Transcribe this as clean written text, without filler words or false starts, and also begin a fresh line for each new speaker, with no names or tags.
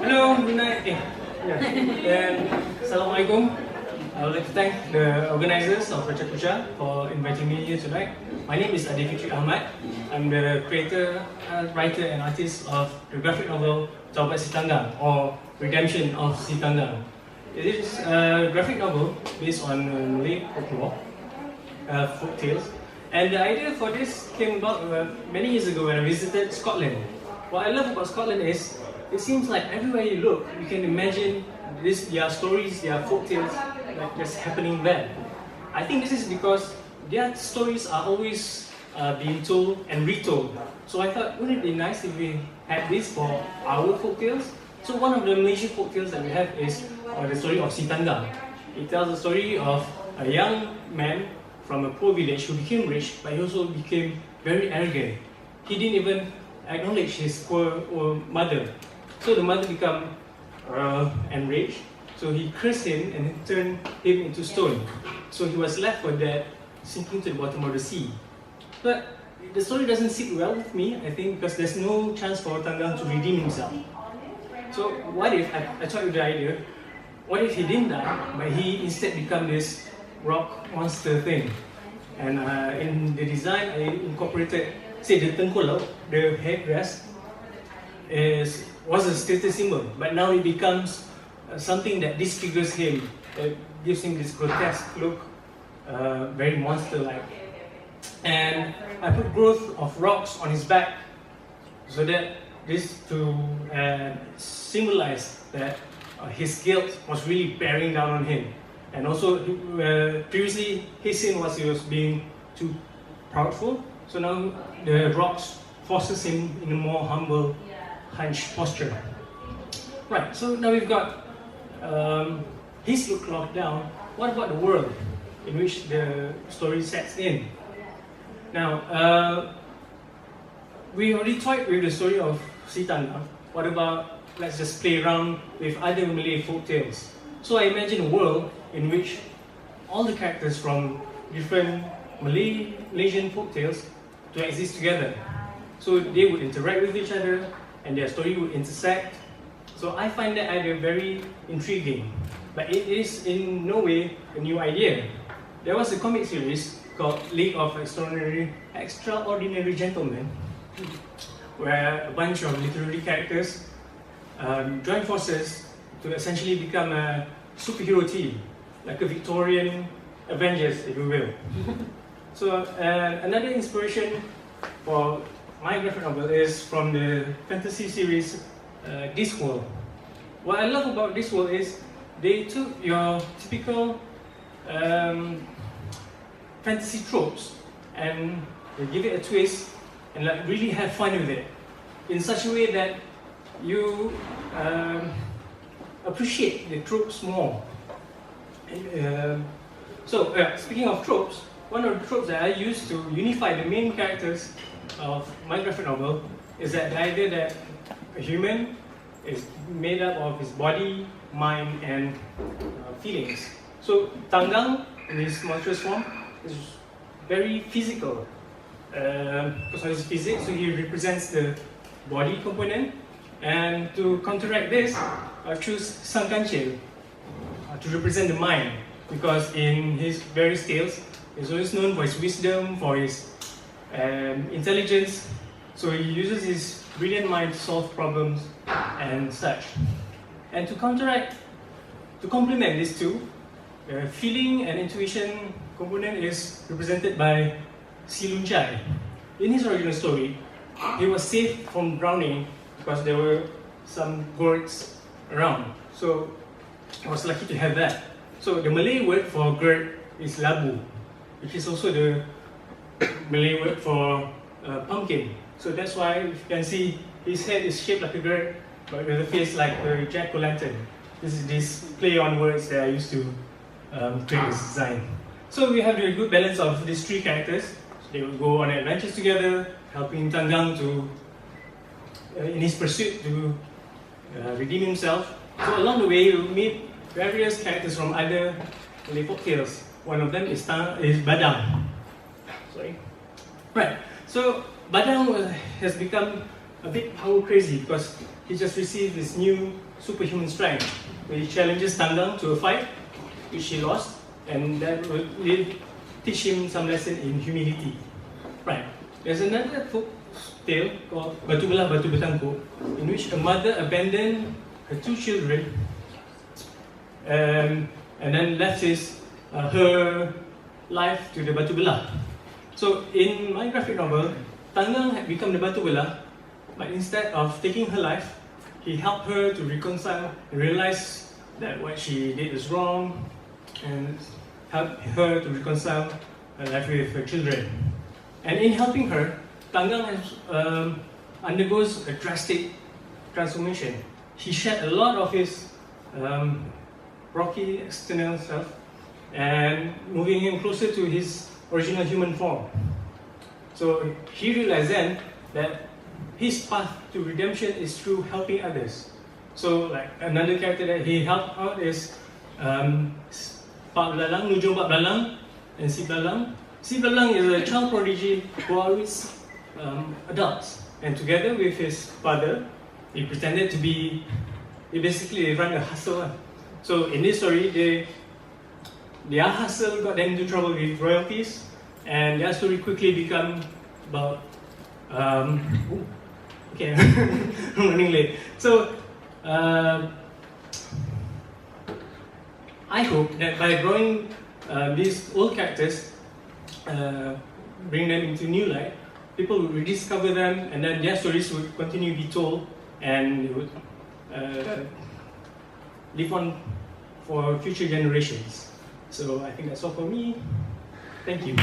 Hello, good night. And Assalamualaikum. I would like to thank the organizers of PechaKucha for inviting me here tonight. My name is AdiFitri Ahmad. I'm the creator, writer and artist of the graphic novel Taubat Si Tanggang, or Redemption of Si Tanggang. It is a graphic novel based on Malay folklore, folk tales. And the idea for this came about many years ago when I visited Scotland. What I love about Scotland is, it seems like everywhere you look, you can imagine their stories, their folk tales, like just happening there. I think this is because their stories are always being told and retold. So I thought, wouldn't it be nice if we had this for our folk tales? So one of the Malaysian folk tales that we have is the story of Si Tanggang. It tells the story of a young man from a poor village who became rich, but he also became very arrogant. He didn't even acknowledge his poor mother. So the mother became enraged. So he cursed him and turned him into stone. So he was left for dead, sinking to the bottom of the sea. But the story doesn't sit well with me, I think, because there's no chance for Tanggang to redeem himself. So what if, I tried with the idea, what if he didn't die, but he instead become this rock monster thing? And in the design, I incorporated, say, the tengkolau, the headdress, was a status symbol, but now it becomes something that disfigures him, gives him this grotesque look, very monster-like. And I put growth of rocks on his back, so that this to symbolize that his guilt was really bearing down on him. And also, previously his sin was he was being too proudful, so now the rocks forces him in a more humble, hunched posture. Right, so now we've got his look locked down. What about the world in which the story sets in? Now, we already toyed with the story of Si Tanggang. What about, let's just play around with other Malay folk tales. So I imagine a world in which all the characters from different Malaysian folk tales to exist together. So they would interact with each other, and their story would intersect. So I find that idea very intriguing, but it is in no way a new idea. There was a comic series called League of Extraordinary Gentlemen, where a bunch of literary characters join forces to essentially become a superhero team, like a Victorian Avengers, if you will. So another inspiration for my graphic novel is from the fantasy series Discworld. What I love about Discworld is they took your typical fantasy tropes and they give it a twist and like really have fun with it in such a way that you appreciate the tropes more. So speaking of tropes, one of the tropes that I use to unify the main characters of my graphic novel is that the idea that a human is made up of his body, mind, and feelings. So Tanggang, in his monstrous form, is very physical. Because of his physics, so he represents the body component. And to counteract this, I choose Sangkanchil to represent the mind, because in his various tales, he's always known for his wisdom, for his intelligence. So he uses his brilliant mind to solve problems and such. And to complement these two, the feeling and intuition component is represented by Silunchai. In his original story, he was saved from drowning because there were some gourds around. So I was lucky to have that. So the Malay word for gourd is labu, which is also the Malay word for pumpkin. So that's why you can see his head is shaped like a gourd, but with a face like a jack-o'-lantern. This is this play on words that I used to create this design. So we have the good balance of these three characters. So they will go on adventures together, helping Tanggang to, in his pursuit to redeem himself. So along the way, you'll meet various characters from other Malay folk tales. One of them is Badang. Sorry. Right. So Badang has become a bit power crazy because he just received this new superhuman strength. He challenges Tanggang to a fight, which he lost, and that will teach him some lesson in humility. Right. There's another folk tale called Batu Belah Batu Bertangkuk, in which a mother abandoned her 2 children and then left her life to the Batu Belah. So in my graphic novel, Tanggang had become the Batu Belah, but instead of taking her life, he helped her to reconcile and realize that what she did was wrong, and helped her to reconcile her life with her children. And in helping her, Tanggang undergoes a drastic transformation. He shed a lot of his rocky external self and moving him closer to his original human form. So he realized then that his path to redemption is through helping others. So like another character that he helped out is Pak Belalang, Nujung Pak Belalang, and Si Belalang. Si Belalang is a child prodigy who always adults, and together with his father, he pretended to be, they basically run a hustle. So in this story, their hustle got them into trouble with royalties, and their story quickly become about okay, I'm running late. So I hope that by drawing these old characters, bring them into new light, people would rediscover them, and then their stories would continue to be told, and they would live on for future generations. So I think that's all for me. Thank you.